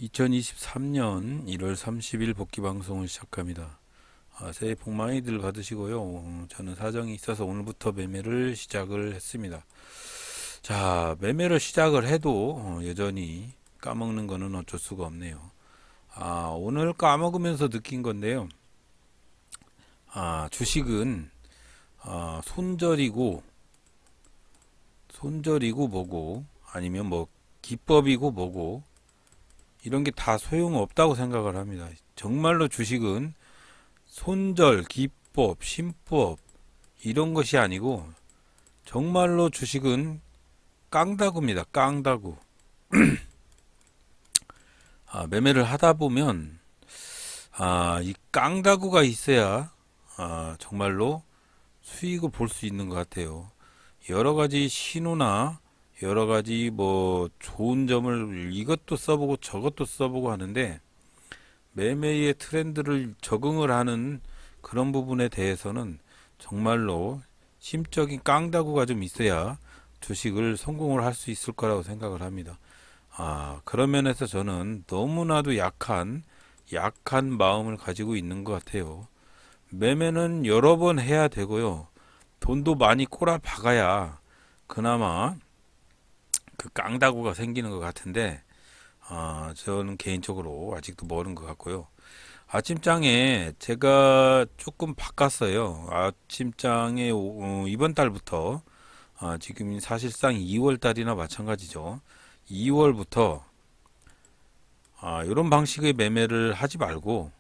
2023년 1월 30일 복귀 방송을 시작합니다. 새해 복 많이들 받으시고요. 저는 사정이 있어서 오늘부터 매매를 시작을 했습니다. 자, 매매를 시작을 해도 여전히 까먹는 거는 어쩔 수가 없네요. 오늘 까먹으면서 느낀 건데요. 주식은 손절이고 뭐고 아니면 뭐 기법이고 뭐고 이런 게 다 소용없다고 생각을 합니다. 정말로 주식은 손절, 기법, 신법 이런 것이 아니고 정말로 주식은 깡다구입니다. 깡다구. 매매를 하다 보면 이 깡다구가 있어야 정말로 수익을 볼 수 있는 것 같아요. 여러 가지 신호나 여러 가지 뭐 좋은 점을 이것도 써보고 저것도 써보고 하는데 매매의 트렌드를 적응을 하는 그런 부분에 대해서는 정말로 심적인 깡다구가 좀 있어야 주식을 성공을 할 수 있을 거라고 생각을 합니다. 그런 면에서 저는 너무나도 약한 마음을 가지고 있는 것 같아요. 매매는 여러 번 해야 되고요. 돈도 많이 꼬라 박아야 그나마 그 깡다구가 생기는 것 같은데, 저는 개인적으로 아직도 멀은 것 같고요. 아침장에 제가 조금 바꿨어요. 아침장에 이번 달부터 지금 사실상 2월 달이나 마찬가지죠. 2월부터 이런 방식의 매매를 하지 말고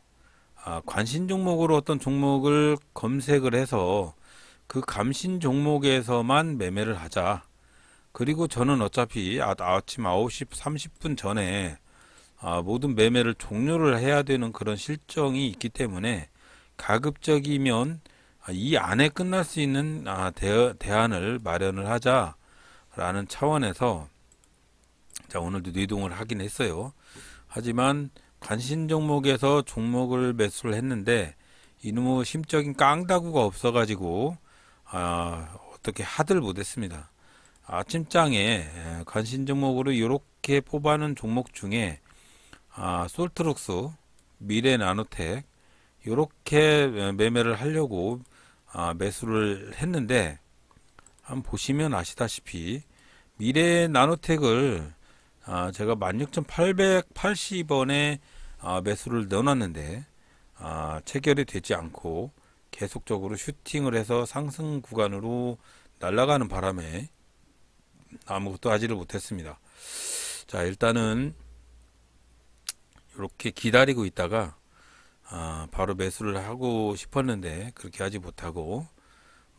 관심 종목으로 어떤 종목을 검색을 해서 그 감신 종목에서만 매매를 하자. 그리고 저는 어차피 아침 9시 30분 전에 모든 매매를 종료를 해야 되는 그런 실정이 있기 때문에 가급적이면 이 안에 끝날 수 있는 대안을 마련을 하자라는 차원에서 자, 오늘도 뇌동을 하긴 했어요. 하지만 관심 종목에서 종목을 매수를 했는데 이놈의 심적인 깡다구가 없어가지고 어떻게 하들 못했습니다. 아침장에 관심 종목으로 이렇게 뽑아놓은 종목 중에 솔트룩스, 미래나노텍 이렇게 매매를 하려고 매수를 했는데 한번 보시면 아시다시피 미래나노텍을 제가 16,880원에 매수를 넣어놨는데 체결이 되지 않고 계속적으로 슈팅을 해서 상승 구간으로 날아가는 바람에 아무것도 하지를 못했습니다. 자, 일단은 이렇게 기다리고 있다가 바로 매수를 하고 싶었는데 그렇게 하지 못하고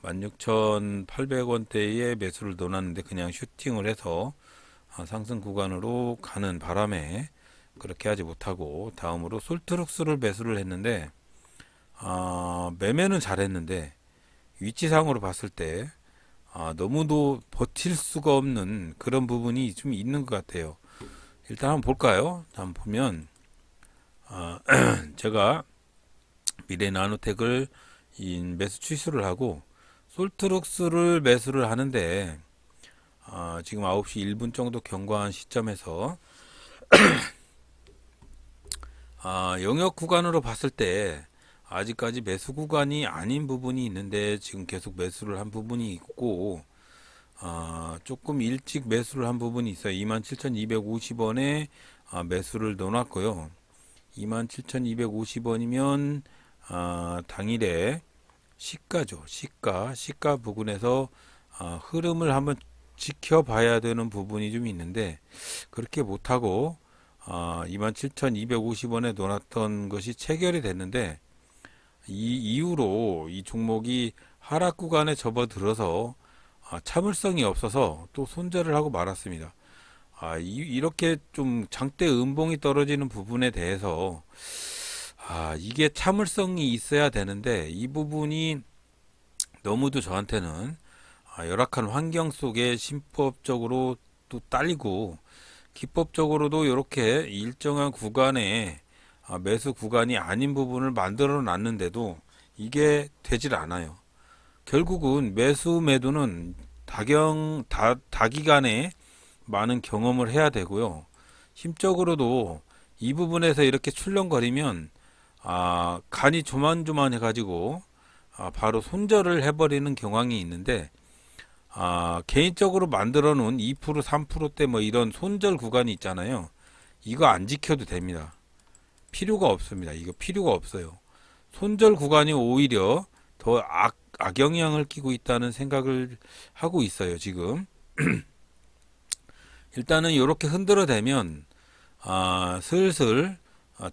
16,800원대에 매수를 넣어놨는데 그냥 슈팅을 해서 상승 구간으로 가는 바람에 그렇게 하지 못하고 다음으로 솔트룩스를 매수를 했는데 매매는 잘했는데 위치상으로 봤을 때 너무도 버틸 수가 없는 그런 부분이 좀 있는 것 같아요. 일단 한번 볼까요? 한번 보면 제가 미래나노텍을 매수 취소를 하고 솔트룩스를 매수를 하는데 지금 9시 1분 정도 경과한 시점에서 영역 구간으로 봤을 때 아직까지 매수 구간이 아닌 부분이 있는데 지금 계속 매수를 한 부분이 있고 조금 일찍 매수를 한 부분이 있어요. 27,250원에 매수를 넣어놨고요. 27,250원이면 당일에 시가죠. 시가 부근에서 흐름을 한번 지켜봐야 되는 부분이 좀 있는데 그렇게 못하고 27,250원에 넣어놨던 것이 체결이 됐는데 이 이후로 이 종목이 하락 구간에 접어들어서 참을성이 없어서 또 손절을 하고 말았습니다. 이렇게 좀 장대 음봉이 떨어지는 부분에 대해서 이게 참을성이 있어야 되는데 이 부분이 너무도 저한테는 열악한 환경 속에 신법적으로 또 딸리고 기법적으로도 이렇게 일정한 구간에 매수 구간이 아닌 부분을 만들어 놨는데도 이게 되질 않아요. 결국은 매수 매도는 다기간에 많은 경험을 해야 되고요. 심적으로도 이 부분에서 이렇게 출렁거리면 간이 조만조만해 가지고 바로 손절을 해버리는 경향이 있는데, 개인적으로 만들어 놓은 2% 3%대 뭐 이런 손절 구간이 있잖아요. 이거 안 지켜도 됩니다. 필요가 없습니다. 이거 필요가 없어요. 손절 구간이 오히려 더 악영향을 끼고 있다는 생각을 하고 있어요, 지금. 일단은 이렇게 흔들어 대면 슬슬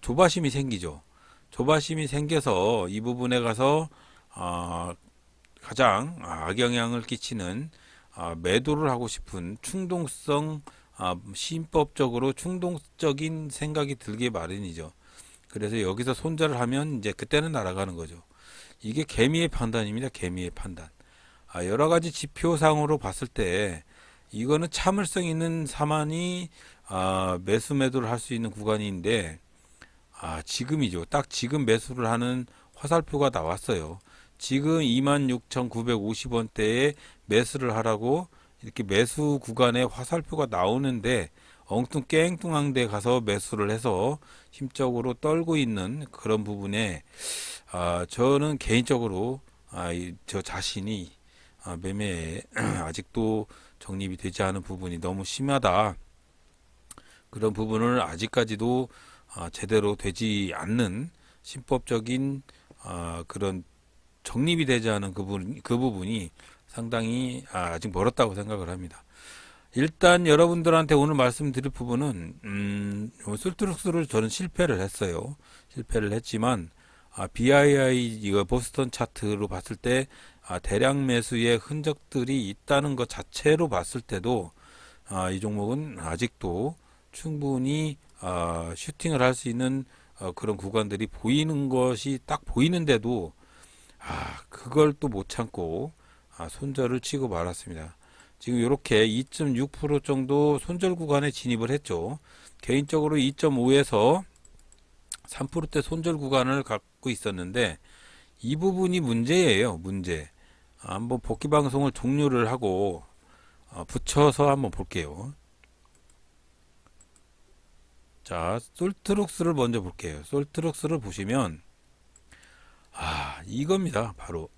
조바심이 생기죠. 조바심이 생겨서 이 부분에 가서 가장 악영향을 끼치는 매도를 하고 싶은 충동성, 신법적으로 충동적인 생각이 들게 마련이죠. 그래서 여기서 손절을 하면 이제 그때는 날아가는 거죠. 이게 개미의 판단입니다. 개미의 판단. 여러 가지 지표상으로 봤을 때 이거는 참을성 있는 사만이 매수 매도를 할 수 있는 구간인데, 지금이죠. 딱 지금 매수를 하는 화살표가 나왔어요. 지금 26,950원대에 매수를 하라고 이렇게 매수 구간에 화살표가 나오는데 엉뚱깽뚱한 데 가서 매수를 해서 힘적으로 떨고 있는 그런 부분에 저는 개인적으로 저 자신이 매매에 아직도 정립이 되지 않은 부분이 너무 심하다. 그런 부분을 아직까지도 제대로 되지 않는 신법적인 그런 정립이 되지 않은 그 부분이 상당히 아직 멀었다고 생각을 합니다. 일단 여러분들한테 오늘 말씀드릴 부분은 솔트룩스를 저는 실패를 했어요. 실패를 했지만 BII 이거 보스턴 차트로 봤을 때 대량 매수의 흔적들이 있다는 것 자체로 봤을 때도 이 종목은 아직도 충분히 슈팅을 할 수 있는 그런 구간들이 보이는 것이 딱 보이는데도 그걸 또 못 참고 손절을 치고 말았습니다. 지금 이렇게 2.6% 정도 손절 구간에 진입을 했죠. 개인적으로 2.5에서 3%대 손절 구간을 갖고 있었는데 이 부분이 문제예요. 문제. 한번 복귀 방송을 종료를 하고 붙여서 한번 볼게요. 자, 솔트룩스를 먼저 볼게요. 솔트룩스를 보시면 이겁니다. 바로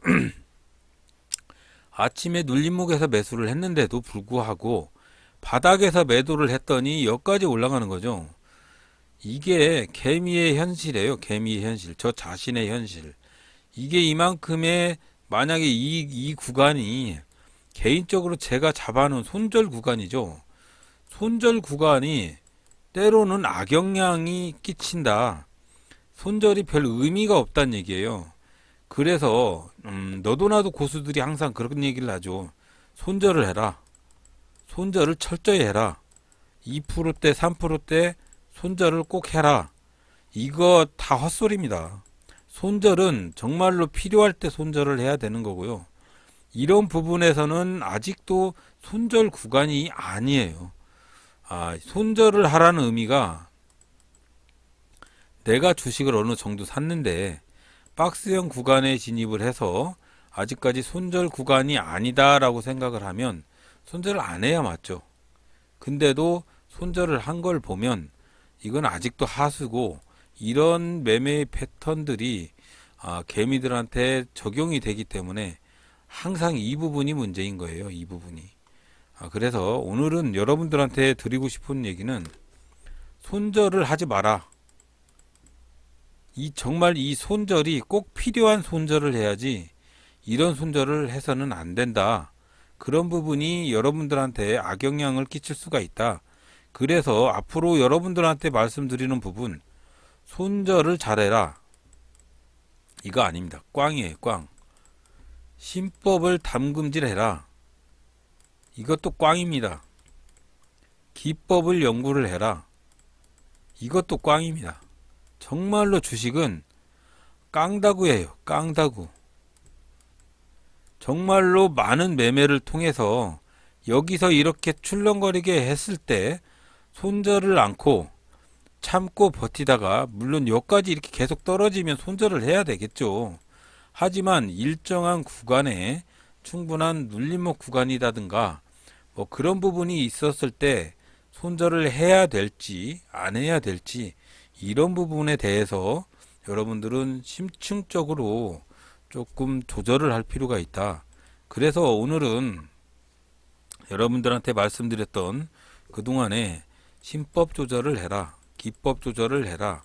아침에 눌림목에서 매수를 했는데도 불구하고 바닥에서 매도를 했더니 여기까지 올라가는 거죠. 이게 개미의 현실이에요. 개미의 현실. 저 자신의 현실. 이게 이만큼의 만약에 이 구간이 개인적으로 제가 잡아놓은 손절 구간이죠. 손절 구간이 때로는 악영향이 끼친다. 손절이 별 의미가 없다는 얘기예요. 그래서 너도 나도 고수들이 항상 그런 얘기를 하죠. 손절을 해라. 손절을 철저히 해라. 2%대 3%대 손절을 꼭 해라. 이거 다 헛소리입니다. 손절은 정말로 필요할 때 손절을 해야 되는 거고요. 이런 부분에서는 아직도 손절 구간이 아니에요. 손절을 하라는 의미가 내가 주식을 어느 정도 샀는데 박스형 구간에 진입을 해서 아직까지 손절 구간이 아니다라고 생각을 하면 손절을 안 해야 맞죠. 근데도 손절을 한 걸 보면 이건 아직도 하수고, 이런 매매 패턴들이 개미들한테 적용이 되기 때문에 항상 이 부분이 문제인 거예요. 이 부분이. 그래서 오늘은 여러분들한테 드리고 싶은 얘기는 손절을 하지 마라. 정말 이 손절이 꼭 필요한 손절을 해야지 이런 손절을 해서는 안 된다. 그런 부분이 여러분들한테 악영향을 끼칠 수가 있다. 그래서 앞으로 여러분들한테 말씀드리는 부분, 손절을 잘해라. 이거 아닙니다. 꽝이에요, 꽝. 신법을 담금질해라. 이것도 꽝입니다. 기법을 연구를 해라. 이것도 꽝입니다. 정말로 주식은 깡다구예요. 깡다구. 정말로 많은 매매를 통해서 여기서 이렇게 출렁거리게 했을 때 손절을 않고 참고 버티다가, 물론 여기까지 이렇게 계속 떨어지면 손절을 해야 되겠죠. 하지만 일정한 구간에 충분한 눌림목 구간이라든가 뭐 그런 부분이 있었을 때 손절을 해야 될지 안 해야 될지, 이런 부분에 대해서 여러분들은 심층적으로 조금 조절을 할 필요가 있다. 그래서 오늘은 여러분들한테 말씀드렸던 그동안에 신법 조절을 해라, 기법 조절을 해라,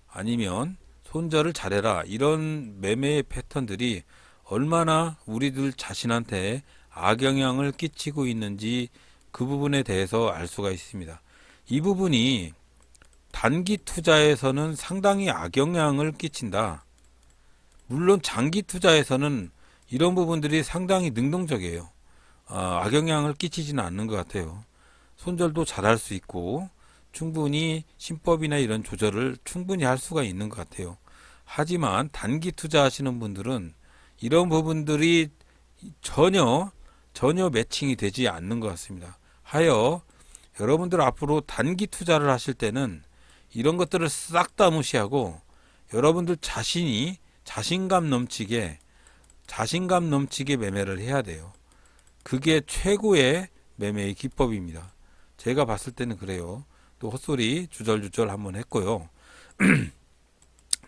아니면 손절을 잘해라, 이런 매매의 패턴들이 얼마나 우리들 자신한테 악영향을 끼치고 있는지 그 부분에 대해서 알 수가 있습니다. 이 부분이 단기 투자에서는 상당히 악영향을 끼친다. 물론 장기 투자에서는 이런 부분들이 상당히 능동적이에요. 악영향을 끼치지는 않는 것 같아요. 손절도 잘할 수 있고 충분히 신법이나 이런 조절을 충분히 할 수가 있는 것 같아요. 하지만 단기 투자하시는 분들은 이런 부분들이 전혀 매칭이 되지 않는 것 같습니다. 하여 여러분들 앞으로 단기 투자를 하실 때는 이런 것들을 싹 다 무시하고 여러분들 자신이 자신감 넘치게 매매를 해야 돼요. 그게 최고의 매매의 기법입니다. 제가 봤을 때는 그래요. 또 헛소리 주절주절 한번 했고요.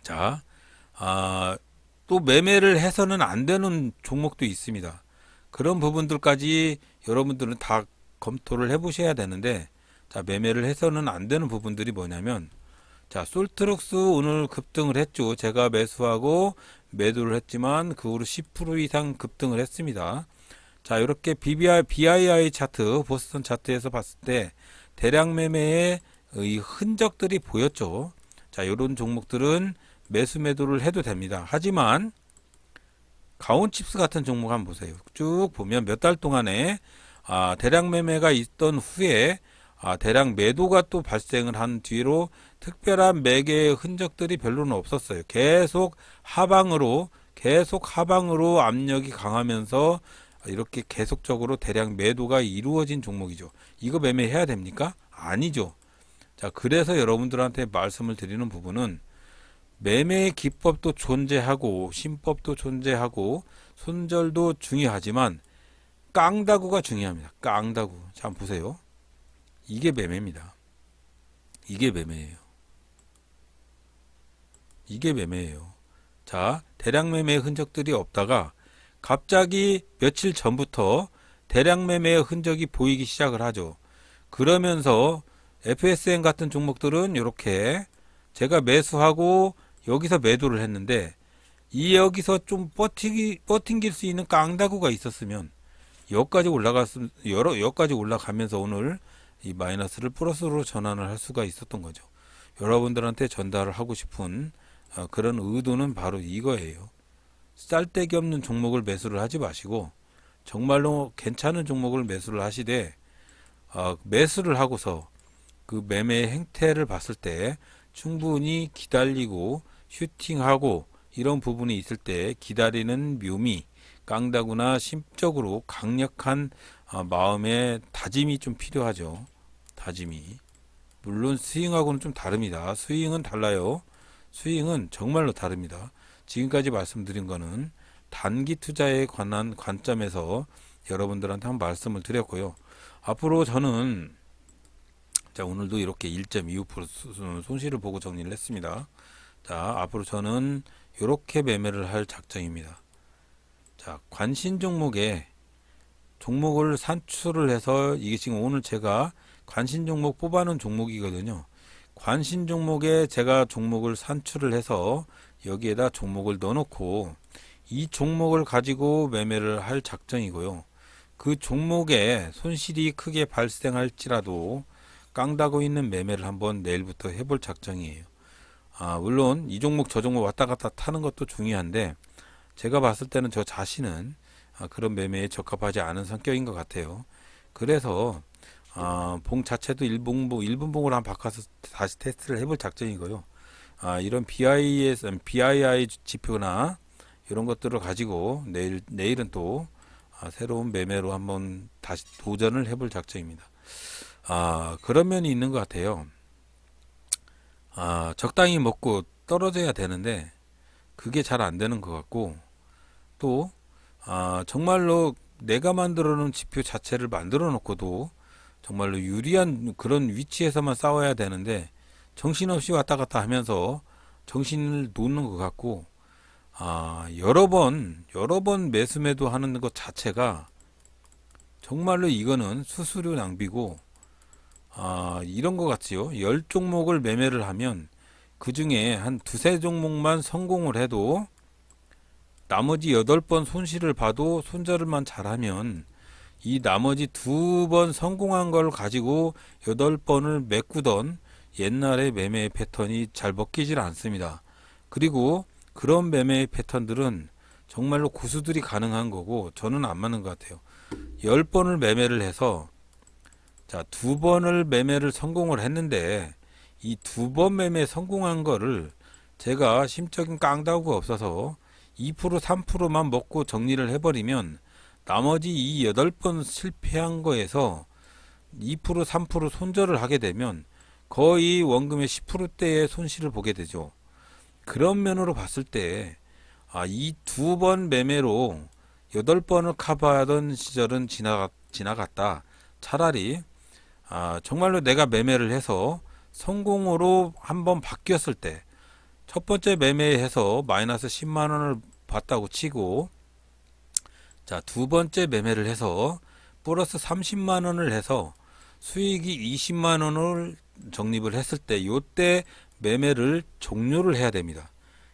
자, 또 매매를 해서는 안 되는 종목도 있습니다. 그런 부분들까지 여러분들은 다 검토를 해보셔야 되는데, 자, 매매를 해서는 안 되는 부분들이 뭐냐면, 자, 솔트럭스 오늘 급등을 했죠. 제가 매수하고 매도를 했지만 그 후로 10% 이상 급등을 했습니다. 자, 이렇게 BII 차트, 보스턴 차트에서 봤을 때 대량 매매의 이 흔적들이 보였죠. 자, 이런 종목들은 매수 매도를 해도 됩니다. 하지만 가온칩스 같은 종목 한번 보세요. 쭉 보면 몇 달 동안에 대량 매매가 있던 후에 대량 매도가 또 발생을 한 뒤로 특별한 매개의 흔적들이 별로는 없었어요. 계속 하방으로 압력이 강하면서 이렇게 계속적으로 대량 매도가 이루어진 종목이죠. 이거 매매해야 됩니까? 아니죠. 자, 그래서 여러분들한테 말씀을 드리는 부분은 매매의 기법도 존재하고 신법도 존재하고 손절도 중요하지만 깡다구가 중요합니다. 깡다구. 자, 한번 보세요. 이게 매매입니다. 이게 매매예요. 이게 매매예요. 자, 대량 매매의 흔적들이 없다가 갑자기 며칠 전부터 대량 매매의 흔적이 보이기 시작을 하죠. 그러면서 FSN 같은 종목들은 이렇게 제가 매수하고 여기서 매도를 했는데 여기서 좀 버팅길 수 있는 깡다구가 있었으면 여기까지 올라가면서 오늘 이 마이너스를 플러스로 전환을 할 수가 있었던 거죠. 여러분들한테 전달을 하고 싶은 그런 의도는 바로 이거예요. 쌀데기 없는 종목을 매수를 하지 마시고 정말로 괜찮은 종목을 매수를 하시되 매수를 하고서 그 매매 행태를 봤을 때 충분히 기다리고 슈팅하고 이런 부분이 있을 때 기다리는 묘미, 깡다구나 심적으로 강력한 마음의 다짐이 좀 필요하죠. 다짐이. 물론 스윙하고는 좀 다릅니다. 스윙은 달라요. 스윙은 정말로 다릅니다. 지금까지 말씀드린 거는 단기 투자에 관한 관점에서 여러분들한테 한 말씀을 드렸고요. 앞으로 저는 자, 오늘도 이렇게 1.25% 손실을 보고 정리를 했습니다. 자, 앞으로 저는 이렇게 매매를 할 작정입니다. 자, 관심 종목을 산출을 해서 이게 지금 오늘 제가 관심 종목 뽑아놓은 종목이거든요. 관심 종목에 제가 종목을 산출을 해서 여기에다 종목을 넣어놓고 이 종목을 가지고 매매를 할 작정이고요. 그 종목에 손실이 크게 발생할지라도 깡다고 있는 매매를 한번 내일부터 해볼 작정이에요. 물론 이 종목 저 종목 왔다 갔다 타는 것도 중요한데 제가 봤을 때는 저 자신은 그런 매매에 적합하지 않은 성격인 것 같아요. 그래서 봉 자체도 일분봉으로 한번 바꿔서 다시 테스트를 해볼 작정이고요. 이런 BII 지표나 이런 것들을 가지고 내일은 또 새로운 매매로 한번 다시 도전을 해볼 작정입니다. 그런 면이 있는 것 같아요. 적당히 먹고 떨어져야 되는데 그게 잘 안 되는 것 같고 또 정말로 내가 만들어 놓은 지표 자체를 만들어 놓고도 정말로 유리한 그런 위치에서만 싸워야 되는데 정신없이 왔다 갔다 하면서 정신을 놓는 것 같고, 여러 번 매수매도 하는 것 자체가 정말로 이거는 수수료 낭비고, 이런 것 같지요. 10종목을 매매를 하면 그 중에 한 두세 종목만 성공을 해도 나머지 8번 손실을 봐도 손절만 잘하면 이 나머지 2번 성공한 걸 가지고 8번을 메꾸던 옛날의 매매 패턴이 잘 먹히질 않습니다. 그리고 그런 매매 패턴들은 정말로 고수들이 가능한 거고 저는 안 맞는 것 같아요. 10번을 매매를 해서 자, 2번을 매매를 성공을 했는데 이 2번 매매 성공한 거를 제가 심적인 깡다구가 없어서 2% 3%만 먹고 정리를 해버리면 나머지 이 8번 실패한 거에서 2% 3% 손절을 하게 되면 거의 원금의 10%대의 손실을 보게 되죠. 그런 면으로 봤을 때 이 2번 매매로 8번을 커버하던 시절은 지나갔다. 차라리 정말로 내가 매매를 해서 성공으로 한번 바뀌었을 때 첫 번째 매매해서 마이너스 10만 원을 봤다고 치고 자, 두 번째 매매를 해서 플러스 30만 원을 해서 수익이 20만 원을 적립을 했을 때 요때 매매를 종료를 해야 됩니다.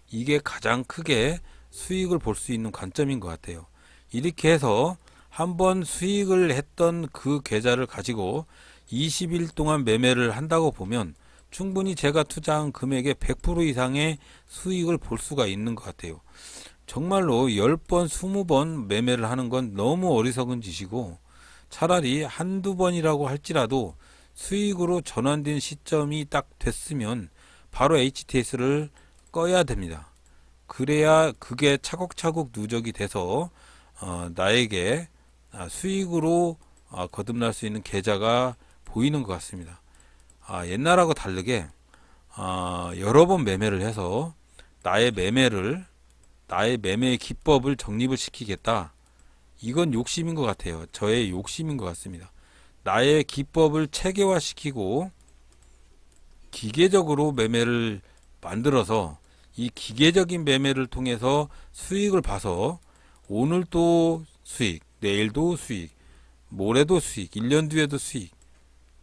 이게 가장 크게 수익을 볼 수 있는 관점인 것 같아요. 이렇게 해서 한번 수익을 했던 그 계좌를 가지고 20일 동안 매매를 한다고 보면 충분히 제가 투자한 금액의 100% 이상의 수익을 볼 수가 있는 것 같아요. 정말로 10번, 20번 매매를 하는 건 너무 어리석은 짓이고 차라리 한두 번이라고 할지라도 수익으로 전환된 시점이 딱 됐으면 바로 HTS를 꺼야 됩니다. 그래야 그게 차곡차곡 누적이 돼서 나에게 수익으로 거듭날 수 있는 계좌가 보이는 것 같습니다. 옛날하고 다르게 여러 번 매매를 해서 나의 매매의 기법을 정립을 시키겠다. 이건 욕심인 것 같아요. 저의 욕심인 것 같습니다. 나의 기법을 체계화시키고 기계적으로 매매를 만들어서 이 기계적인 매매를 통해서 수익을 봐서 오늘도 수익, 내일도 수익, 모레도 수익, 1년 뒤에도 수익,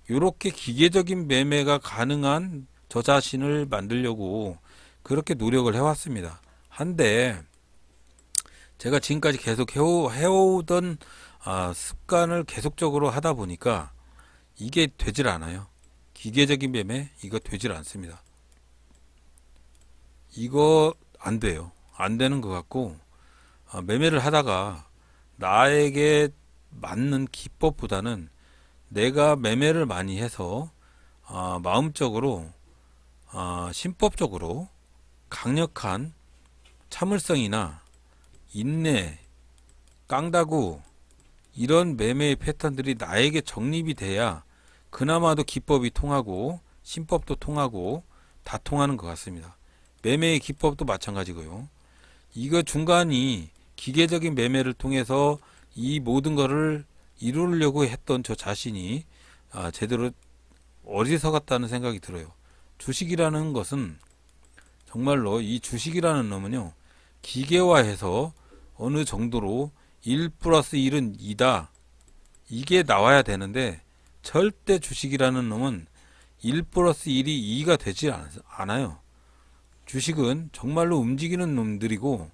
이렇게 기계적인 매매가 가능한 저 자신을 만들려고 그렇게 노력을 해왔습니다. 한데 제가 지금까지 계속 해오던 습관을 계속적으로 하다 보니까 이게 되질 않아요. 기계적인 매매 이거 되질 않습니다. 이거 안 돼요. 안 되는 것 같고 매매를 하다가 나에게 맞는 기법보다는 내가 매매를 많이 해서 마음적으로 신법적으로 강력한 참을성이나 인내, 깡다구 이런 매매의 패턴들이 나에게 정립이 돼야 그나마도 기법이 통하고 신법도 통하고 다 통하는 것 같습니다. 매매의 기법도 마찬가지고요. 이거 중간이 기계적인 매매를 통해서 이 모든 것을 이루려고 했던 저 자신이 제대로 어리석었다는 생각이 들어요. 주식이라는 것은 정말로 이 주식이라는 놈은요 기계화해서 어느 정도로 1 플러스 1은 2다 이게 나와야 되는데 절대 주식이라는 놈은 1 플러스 1이 2가 되지 않아요. 주식은 정말로 움직이는 놈들이고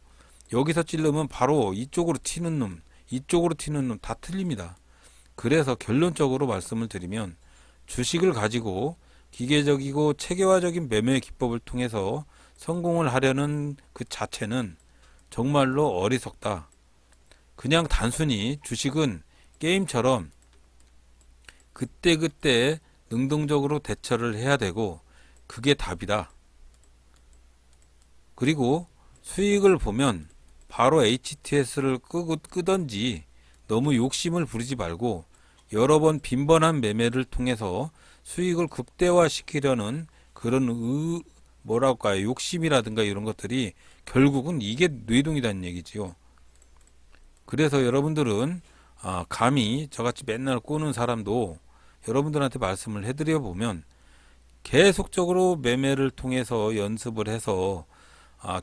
여기서 찔르면 바로 이쪽으로 튀는 놈 이쪽으로 튀는 놈 다 틀립니다. 그래서 결론적으로 말씀을 드리면 주식을 가지고 기계적이고 체계화적인 매매 기법을 통해서 성공을 하려는 그 자체는 정말로 어리석다. 그냥 단순히 주식은 게임처럼 그때그때 능동적으로 대처를 해야 되고 그게 답이다. 그리고 수익을 보면 바로 HTS를 끄던지 너무 욕심을 부리지 말고 여러 번 빈번한 매매를 통해서 수익을 극대화시키려는 그런 뭐랄까요 욕심이라든가 이런 것들이 결국은 이게 뇌동이라는 얘기지요. 그래서 여러분들은 감히 저같이 맨날 꼬는 사람도 여러분들한테 말씀을 해드려 보면 계속적으로 매매를 통해서 연습을 해서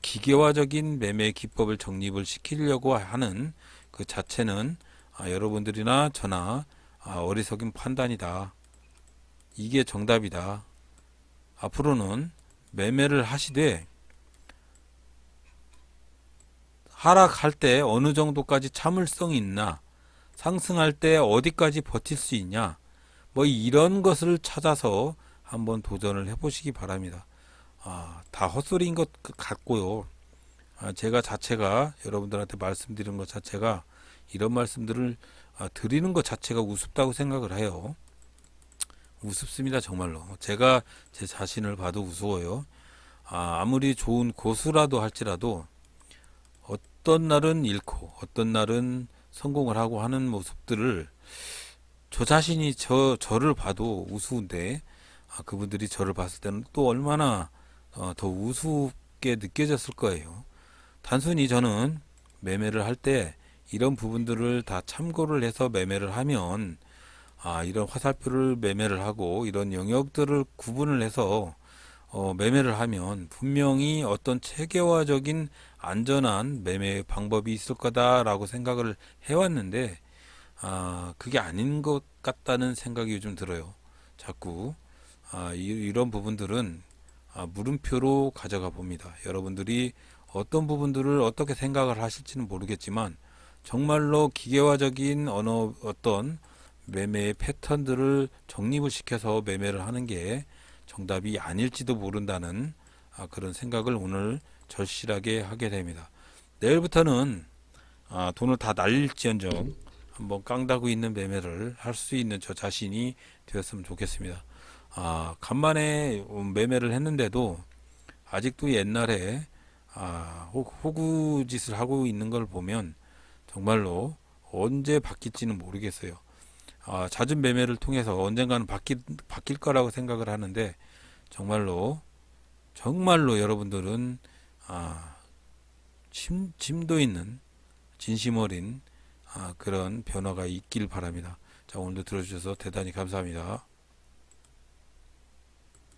기계화적인 매매 기법을 정립을 시키려고 하는 그 자체는 여러분들이나 저나 어리석은 판단이다. 이게 정답이다. 앞으로는 매매를 하시되 하락할 때 어느 정도까지 참을성이 있나, 상승할 때 어디까지 버틸 수 있냐, 뭐 이런 것을 찾아서 한번 도전을 해보시기 바랍니다. 다 헛소리인 것 같고요. 제가 자체가 여러분들한테 말씀드리는 것 자체가 이런 말씀들을 드리는 것 자체가 우습다고 생각을 해요. 우습습니다, 정말로. 제가 제 자신을 봐도 우스워요. 아무리 좋은 고수라도 할지라도 어떤 날은 잃고 어떤 날은 성공을 하고 하는 모습들을 저 자신이 저를 봐도 우스운데 그분들이 저를 봤을 때는 또 얼마나 더 우습게 느껴졌을 거예요. 단순히 저는 매매를 할 때 이런 부분들을 다 참고를 해서 매매를 하면 이런 화살표를 매매를 하고 이런 영역들을 구분을 해서 매매를 하면 분명히 어떤 체계화적인 안전한 매매 방법이 있을 거다라고 생각을 해왔는데 그게 아닌 것 같다는 생각이 요즘 들어요. 자꾸 이런 부분들은 물음표로 가져가 봅니다. 여러분들이 어떤 부분들을 어떻게 생각을 하실지는 모르겠지만 정말로 기계화적인 어떤 매매의 패턴들을 정립을 시켜서 매매를 하는 게 정답이 아닐지도 모른다는 그런 생각을 오늘 절실하게 하게 됩니다. 내일부터는 돈을 다 날릴지언정 한번 깡다구 있는 매매를 할 수 있는 저 자신이 되었으면 좋겠습니다. 간만에 매매를 했는데도 아직도 옛날에 호구짓을 하고 있는 걸 보면 정말로 언제 바뀔지는 모르겠어요. 잦은 매매를 통해서 언젠가는 바뀔 거라고 생각을 하는데 정말로 여러분들은 심도 있는 진심 어린 그런 변화가 있길 바랍니다. 자, 오늘도 들어주셔서 대단히 감사합니다.